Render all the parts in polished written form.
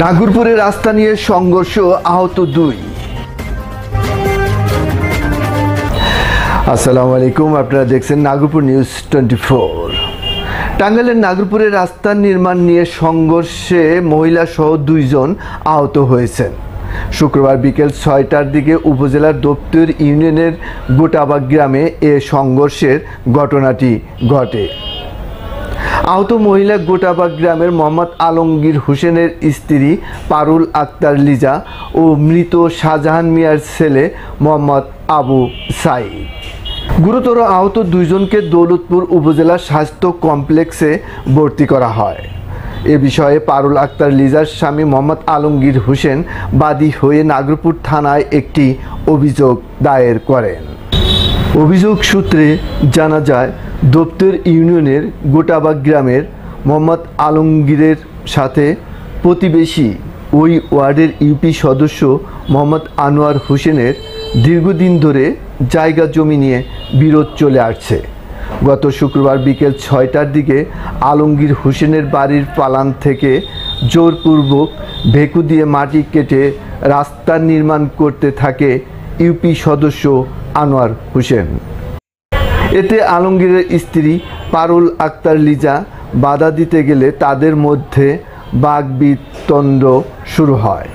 নাগরপুরে রাস্তা নিয়ে সংঘর্ষ, আহত 2। আসসালামু আলাইকুম, আপনারা দেখছেন নাগরপুর নিউজ 24। টাঙ্গাইলের নাগরপুরে রাস্তা নির্মাণ নিয়ে সংঘর্ষে মহিলা সহ 2 জন আহত হয়েছেন। শুক্রবার বিকেল 6টার দিকে উপজেলার দপ্তর ইউনিয়নের গোটাবাগ গ্রামে এ সংঘর্ষের ঘটনাটি ঘটে। আহত মহিলা গোটাবাগ গ্রামের মোহাম্মদ আলমগীর হোসেনের স্ত্রী পারুল আক্তার লিজা ও মৃত শাহজাহান মিয়ার ছেলে মোহাম্মদ আবু সাইদ। গুরুতর আহত 2 জনকে দৌলতপুর উপজেলা স্বাস্থ্য কমপ্লেক্সে ভর্তি করা হয়। এ বিষয়ে পারুল আক্তার লিজার স্বামী মোহাম্মদ আলমগীর হোসেন বাদী হয়ে নাগরপুর থানায় একটি অভিযোগ দায়ের করেন। অভিযোগ সূত্রে জানা যায়, দপ্তর ইউনিয়নের গোটাবাগ গ্রামের মোহাম্মদ আলমগীরের সাথে প্রতিবেশী ওই ওয়ার্ডের ইউপি সদস্য মোহাম্মদ আনোয়ার হোসেনের দীর্ঘদিন ধরে জায়গা জমি নিয়ে বিরোধ চলে আসছে। গত শুক্রবার বিকেল 6টার দিকে আলমগীর হোসেনের বাড়ির পালান থেকে জোরপূর্বক ভেকু দিয়ে মাটি কেটে রাস্তা নির্মাণ করতে থাকে ইউপি সদস্য আনোয়ার হোসেন। এতে আলমগীরের স্ত্রী পারুল আক্তার লিজা বাধা দিতে গেলে তাদের মধ্যে বাকবিতণ্ড শুরু হয়।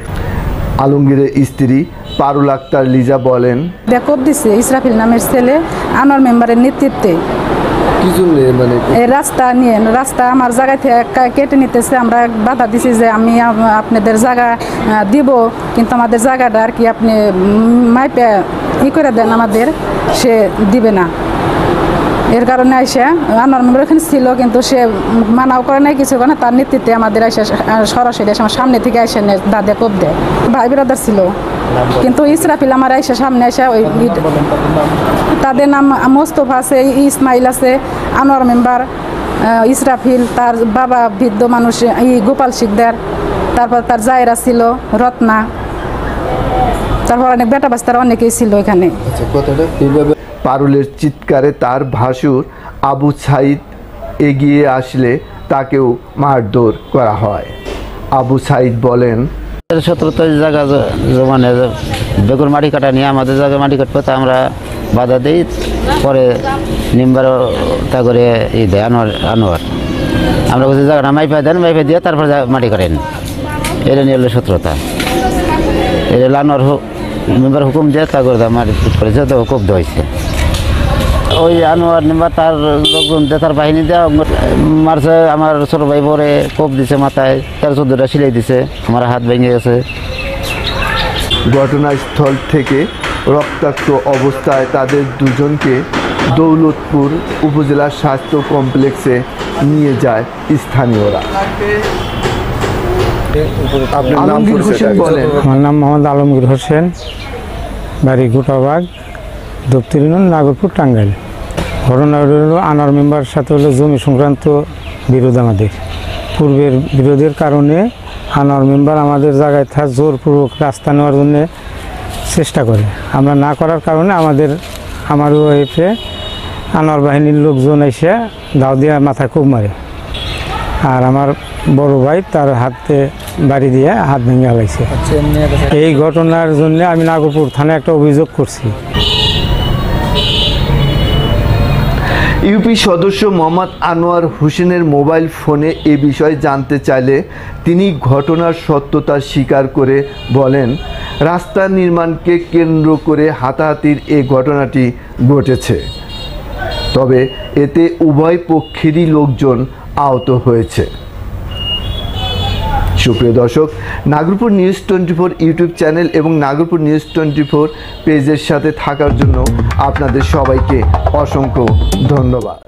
আলমগীরের স্ত্রী পারুল আক্তার লিজা বলেন, বেকব দিছে ইসরাফিল নামের ছেলে আনোয়ার মেম্বারের নেতৃত্বে রাস্তা নিয়ে রাস্তা আমার জায়গা থেকে কেটে নিতেছে। আমরা বাধা দিছি যে আমি আপনাদের জায়গা দিব, কিন্তু আমাদের জায়গাটা আর কি আপনি মাইপে করে দেন, আমাদের সে দিবে না। এর কারণে এসে আনোয়ার মেম্বার ওখানে ছিল, কিন্তু সে মানাও করে নাই, কিছু করে না। তার নেতৃত্বে আমাদের এসে সরাসরি এসে আমার সামনে থেকে এসে দাদা কোপ দেয়। ভাই ব্রাদার ছিল, কিন্তু ইসরাফিল আমার এসে সামনে এসে ওই তাদের নাম মোস্তফা আছে, ইসমাইল আছে, আনোয়ার মেম্বার, ইসরাফিল, তার বাবা বৃদ্ধ মানুষ গোপাল শিকদার, তারপর তার জায়রা ছিল রত্না, তারপর অনেক বেটা বাস্তারা অনেকেই ছিল এখানে। পারুলের চিৎকারে তার ভাসুর আবু সাইদ এগিয়ে আসলে তাকেও মারধর করা হয়। আবু সাইদ বলেন, 17 জায়গা জমানে বেগুন মাটি কাটা নিয়ে আমাদের জায়গায় মাটি কাটবে, তা আমরা বাধা দিই। পরে নিম্বার তা করে দেয় আনোয়ার আমরা বলছি জায়গাটা মাইপা দেন, মাইপা দিয়ে তারপর মাটি কাটেন। এটা নিয়ে 17টা এটা আনোয়ার মেম্বার হুকুম দিয়ে তা করে মাটি করেছে, তো খুব ধরেছে। ওই আনোয়ার মেম্বার তার লোকজন দিয়ে তার বাহিনী দেওয়া মারছে। আমার ছোট ভাই পরে কোপ দিছে মাথায়, 13-14টা সিলাই দিছে, আমার হাত ভেঙে গেছে। ঘটনাস্থল থেকে রক্তাক্ত অবস্থায় তাদের 2 জনকে দৌলতপুর উপজেলা স্বাস্থ্য কমপ্লেক্সে নিয়ে যায় স্থানীয়রা। আলমগীর হোসেন বলেন, আমার নাম মোহাম্মদ আলমগীর হোসেন, বাড়ি গোটাবাগ, দপ্তর ইউনিয়ন, নাগরপুর, টাঙ্গাইল। ঘটনা হলো আনোয়ার মেম্বার সাথে হলো জমি সংক্রান্ত বিরোধ। আমাদের পূর্বের বিরোধের কারণে আনোয়ার মেম্বার আমাদের জায়গায় জোরপূর্বক রাস্তা নেওয়ার জন্য চেষ্টা করে। আমরা না করার কারণে আমারও এসে আনোয়ার বাহিনীর লোকজন এসে দাও দিয়ে মাথায় খুব মারে। আর আমার বড় ভাই তার হাতে বাড়ি দিয়ে হাত ভেঙে ফেলাইছে। এই ঘটনার জন্য আমি নাগরপুর থানায় একটা অভিযোগ করছি। ইউপি সদস্য মোহাম্মদ আনোয়ার হোসেনের মোবাইল ফোনে এ বিষয়ে জানতে চাইলে তিনি ঘটনার সত্যতা স্বীকার করে বলেন, রাস্তা নির্মাণকে কেন্দ্র করে হাতাহাতির এই ঘটনাটি ঘটেছে। তবে এতে উভয় পক্ষেরই লোকজন আহত হয়েছে। সুপ্রিয় দর্শক, নাগরপুর নিউজ 24 ইউটিউব চ্যানেল এবং নাগরপুর নিউজ 24 পেজের সাথে থাকার জন্য আপনাদের সবাইকে অসংখ্য ধন্যবাদ।